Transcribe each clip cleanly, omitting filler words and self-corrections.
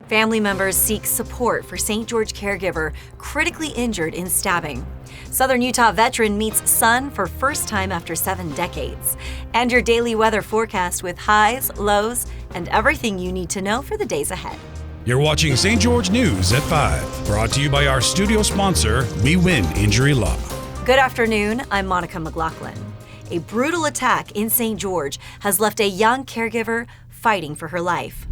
Family members seek support for St. George caregiver critically injured in stabbing. Southern Utah veteran meets son for first time after 7 decades. And your daily weather forecast with highs, lows, and everything you need to know for the days ahead. You're watching St. George News at 5, brought to you by our studio sponsor, We Win Injury Law. Good afternoon, I'm Monica McLaughlin. A brutal attack in St. George has left a young caregiver fighting for her life.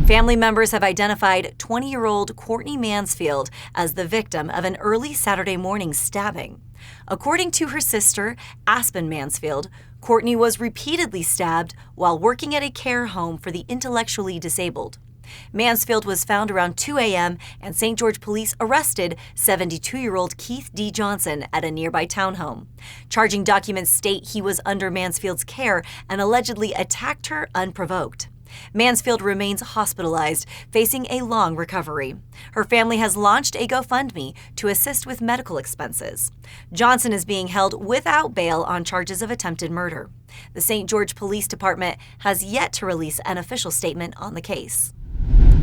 Family members have identified 20-year-old Courtney Mansfield as the victim of an early Saturday morning stabbing. According to her sister, Aspen Mansfield, Courtney was repeatedly stabbed while working at a care home for the intellectually disabled. Mansfield was found around 2 a.m. and St. George police arrested 72-year-old Keith D. Johnson at a nearby townhome. Charging documents state he was under Mansfield's care and allegedly attacked her unprovoked. Mansfield remains hospitalized, facing a long recovery. Her family has launched a GoFundMe to assist with medical expenses. Johnson is being held without bail on charges of attempted murder. The St. George Police Department has yet to release an official statement on the case.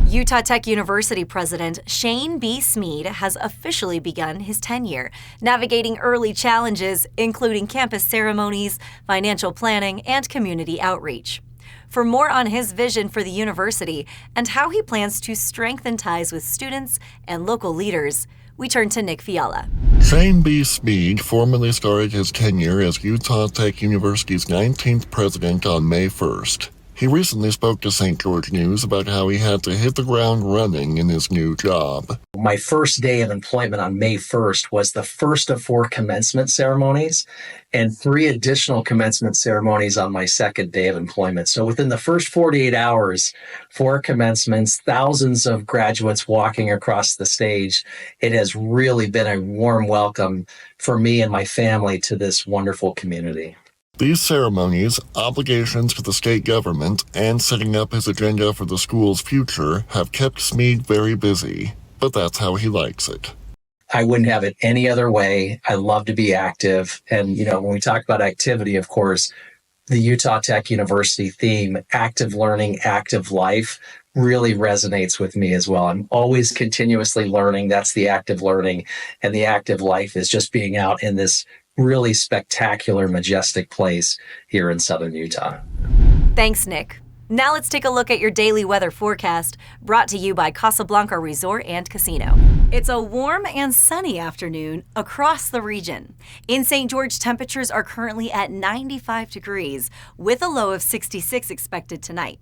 Utah Tech University President Shane B. Smead has officially begun his tenure, navigating early challenges, including campus ceremonies, financial planning, and community outreach. For more on his vision for the university and how he plans to strengthen ties with students and local leaders, we turn to Nick Fiala. Shane B. Smead formally started his tenure as Utah Tech University's 19th president on May 1st. He recently spoke to St. George News about how he had to hit the ground running in his new job. My first day of employment on May 1st was the first of 4 commencement ceremonies and 3 additional commencement ceremonies on my second day of employment. So within the first 48 hours, 4 commencements, thousands of graduates walking across the stage. It has really been a warm welcome for me and my family to this wonderful community. These ceremonies, obligations to the state government, and setting up his agenda for the school's future have kept Smead very busy, but that's how he likes it. I wouldn't have it any other way. I love to be active. And, when we talk about activity, of course, the Utah Tech University theme, active learning, active life, really resonates with me as well. I'm always continuously learning. That's the active learning. And the active life is just being out in this really spectacular, majestic place here in southern Utah. Thanks, Nick. Now let's take a look at your daily weather forecast, brought to you by Casablanca Resort and Casino. It's a warm and sunny afternoon across the region. In St. George, temperatures are currently at 95 degrees, with a low of 66 expected tonight.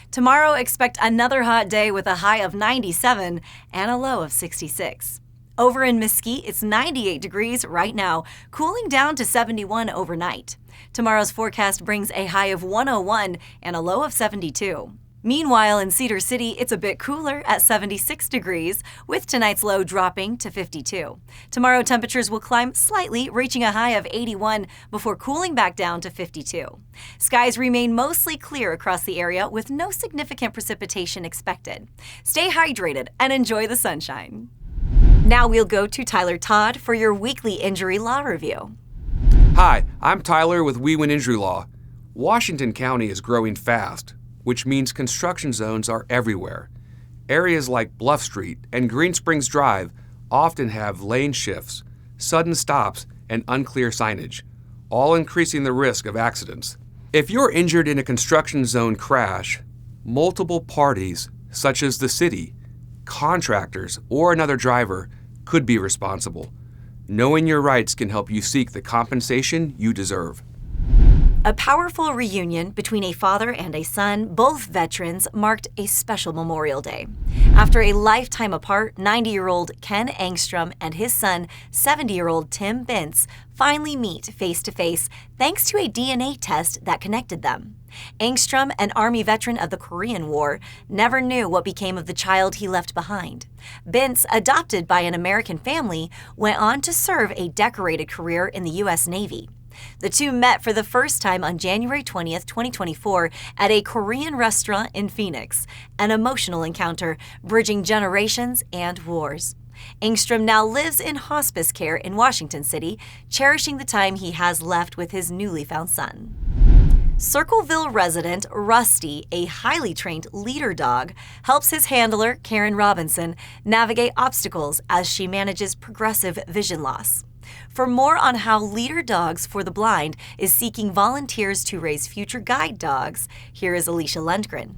Tomorrow, expect another hot day with a high of 97 and a low of 66. Over in Mesquite, it's 98 degrees right now, cooling down to 71 overnight. Tomorrow's forecast brings a high of 101 and a low of 72. Meanwhile, in Cedar City, it's a bit cooler at 76 degrees, with tonight's low dropping to 52. Tomorrow, temperatures will climb slightly, reaching a high of 81 before cooling back down to 52. Skies remain mostly clear across the area with no significant precipitation expected. Stay hydrated and enjoy the sunshine. Now we'll go to Tyler Todd for your weekly injury law review. Hi, I'm Tyler with We Win Injury Law. Washington County is growing fast, which means construction zones are everywhere. Areas like Bluff Street and Green Springs Drive often have lane shifts, sudden stops, and unclear signage, all increasing the risk of accidents. If you're injured in a construction zone crash, multiple parties, such as the city, contractors, or another driver, could be responsible. Knowing your rights can help you seek the compensation you deserve. A powerful reunion between a father and a son, both veterans, marked a special Memorial Day. After a lifetime apart, 90-year-old Ken Engstrom and his son, 70-year-old Tim Bintz, finally meet face-to-face thanks to a DNA test that connected them. Engstrom, an Army veteran of the Korean War, never knew what became of the child he left behind. Bintz, adopted by an American family, went on to serve a decorated career in the U.S. Navy. The two met for the first time on January 20th, 2024 at a Korean restaurant in Phoenix, an emotional encounter bridging generations and wars. Engstrom now lives in hospice care in Washington City, cherishing the time he has left with his newly found son. Circleville resident Rusty, a highly trained leader dog, helps his handler, Karen Robinson, navigate obstacles as she manages progressive vision loss. For more on how Leader Dogs for the Blind is seeking volunteers to raise future guide dogs, here is Alicia Lundgren.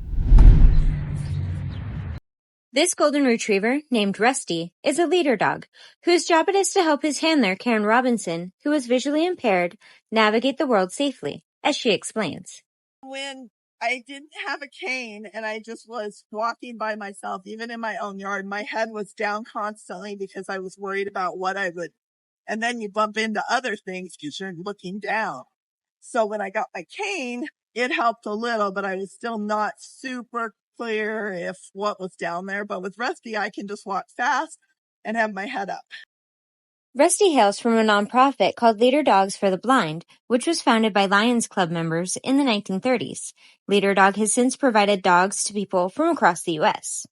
This golden retriever, named Rusty, is a leader dog whose job it is to help his handler, Karen Robinson, who is visually impaired, navigate the world safely, as she explains. When I didn't have a cane and I just was walking by myself, even in my own yard, my head was down constantly because I was worried about what I would. And then you bump into other things because you're looking down. So when I got my cane, it helped a little, but I was still not super clear if what was down there. But with Rusty, I can just walk fast and have my head up. Rusty hails from a nonprofit called Leader Dogs for the Blind, which was founded by Lions Club members in the 1930s. Leader Dog has since provided dogs to people from across the U.S.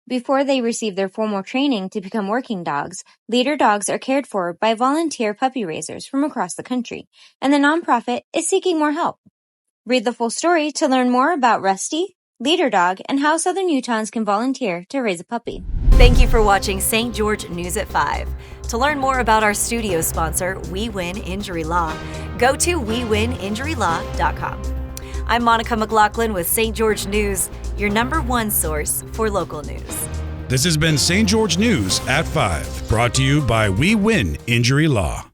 Before they receive their formal training to become working dogs, leader dogs are cared for by volunteer puppy raisers from across the country, and the nonprofit is seeking more help. Read the full story to learn more about Rusty, Leader Dog, and how Southern Utahns can volunteer to raise a puppy. Thank you for watching St. George News at 5. To learn more about our studio sponsor, We Win Injury Law, go to wewininjurylaw.com. I'm Monica McLaughlin with St. George News, your #1 source for local news. This has been St. George News at 5, brought to you by We Win Injury Law.